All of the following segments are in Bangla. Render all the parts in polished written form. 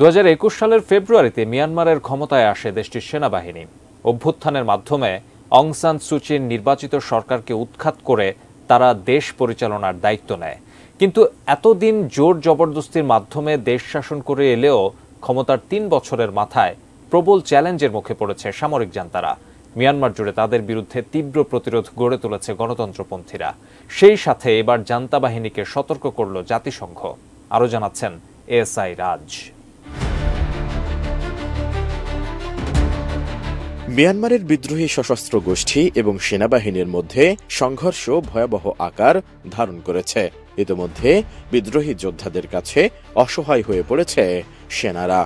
2021 সালের ফেব্রুয়ারিতে মিয়ানমারের ক্ষমতায় আসে দেশটির সেনাবাহিনী। অভ্যুত্থানের মাধ্যমে অং সান সুচির নির্বাচিত সরকারকে উৎখাত করে তারা দেশ পরিচালনার দায়িত্ব নেয়। কিন্তু এতদিন জোর জবরদস্তির মাধ্যমে দেশ শাসন করে এলেও ক্ষমতার 3 বছরের মাথায় প্রবল চ্যালেঞ্জের মুখে পড়েছে সামরিক জান্তারা। মিয়ানমার জুড়ে তাদের বিরুদ্ধে তীব্র প্রতিরোধ গড়ে তুলেছে গণতন্ত্রপন্থীরা। সেই সাথে এবার জান্তা বাহিনীকে সতর্ক করল জাতিসংঘ। আরও জানাচ্ছেন এএসআই রাজ। মিয়ানমারের বিদ্রোহী সশস্ত্র গোষ্ঠী এবং সেনাবাহিনীর মধ্যে সংঘর্ষ ভয়াবহ আকার ধারণ করেছে। ইতিমধ্যে বিদ্রোহী যোদ্ধাদের কাছে অসহায় হয়ে পড়েছে সেনারা।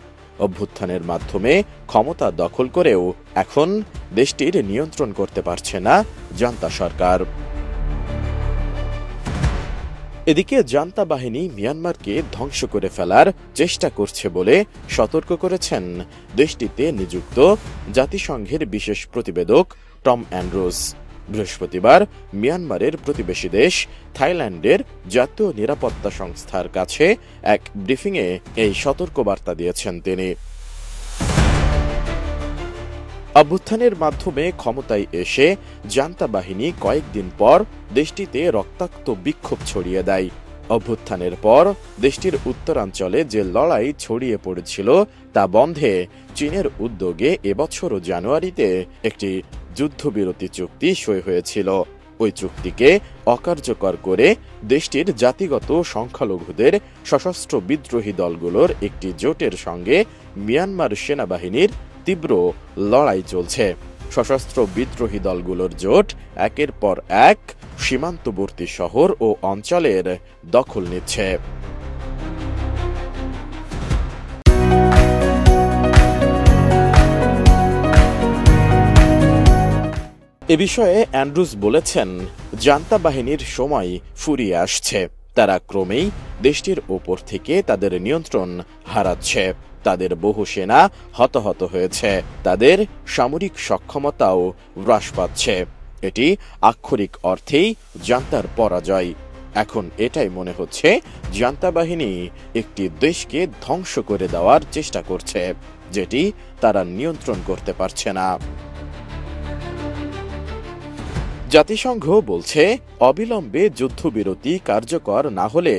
অভ্যুত্থানের মাধ্যমে ক্ষমতা দখল করেও এখন দেশটির নিয়ন্ত্রণ করতে পারছে না জান্তা সরকার। এদিকে জান্তা বাহিনী মিয়ানমারকে ধ্বংস করে ফেলার চেষ্টা করছে বলে সতর্ক করেছেন দেশটিতে নিযুক্ত জাতিসংঘের বিশেষ প্রতিবেদক টম অ্যান্ড্রুস। বৃহস্পতিবার মিয়ানমারের প্রতিবেশী দেশ থাইল্যান্ডের জাতীয় নিরাপত্তা সংস্থার কাছে এক ব্রিফিংয়ে এই সতর্কবার্তা দিয়েছেন তিনি। অভ্যুত্থানের মাধ্যমে ক্ষমতায় এসে জান্তা বাহিনী কয়েকদিন পর দেশটিতে রক্তাক্ত বিক্ষোভ ছড়িয়ে দেয়। অভ্যুত্থানের পর দেশটির উত্তরাঞ্চলে যে লড়াই ছড়িয়ে পড়েছিল তা বন্ধে চীনের উদ্যোগে এবছর জানুয়ারিতে একটি যুদ্ধবিরতি চুক্তি সই হয়েছিল। ওই চুক্তিকে অকার্যকর করে দেশটির জাতিগত সংখ্যালঘুদের সশস্ত্র বিদ্রোহী দলগুলোর একটি জোটের সঙ্গে মিয়ানমার সেনাবাহিনীর তীব্র লড়াই চলছে। সশস্ত্র বিদ্রোহী দলগুলোর জোট একের পর এক সীমান্তবর্তী শহর ও অঞ্চলের দখল নিচ্ছে। এ বিষয়ে অ্যান্ড্রুস বলেছেন, জান্তা বাহিনীর সময় ফুরিয়ে আসছে। তারা ক্রমেই দেশটির ওপর থেকে তাদের নিয়ন্ত্রণ হারাচ্ছে। তাদের বহু সেনা হতাহত হয়েছে, তাদের সামরিক সক্ষমতাও হ্রাস পাচ্ছে। এটি আক্ষরিক অর্থেই জান্তার পরাজয়। এখন এটাই মনে হচ্ছে জান্তা বাহিনী একটি দেশকে ধ্বংস করে দেওয়ার চেষ্টা করছে, যেটি তারা নিয়ন্ত্রণ করতে পারছে না। জাতিসংঘ বলছে, অবিলম্বে যুদ্ধবিরতি কার্যকর না হলে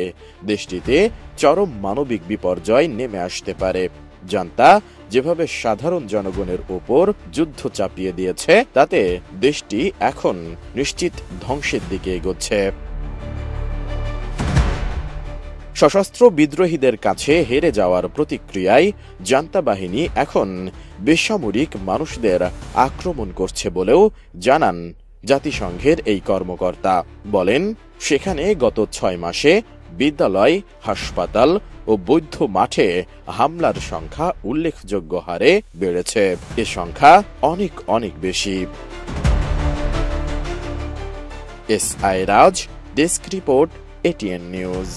দেশটিতে চরম মানবিক বিপর্যয় নেমে আসতে পারে। জান্তা যেভাবে সাধারণ জনগণের ওপর যুদ্ধ চাপিয়ে দিয়েছে, তাতে দেশটি এখন নিশ্চিত ধ্বংসের দিকে এগোচ্ছে। সশস্ত্র বিদ্রোহীদের কাছে হেরে যাওয়ার প্রতিক্রিয়ায় জান্তা বাহিনী এখন বেসামরিক মানুষদের আক্রমণ করছে বলেও জানান জাতিসংঘের এই কর্মকর্তা। বলেন, সেখানে গত 6 মাসে বিদ্যালয়, হাসপাতাল ও বৌদ্ধ মাঠে হামলার সংখ্যা উল্লেখযোগ্য হারে বেড়েছে। এ সংখ্যা অনেক অনেক বেশি। এসআই রাজ, ডেস্ক রিপোর্ট, এটিএন নিউজ।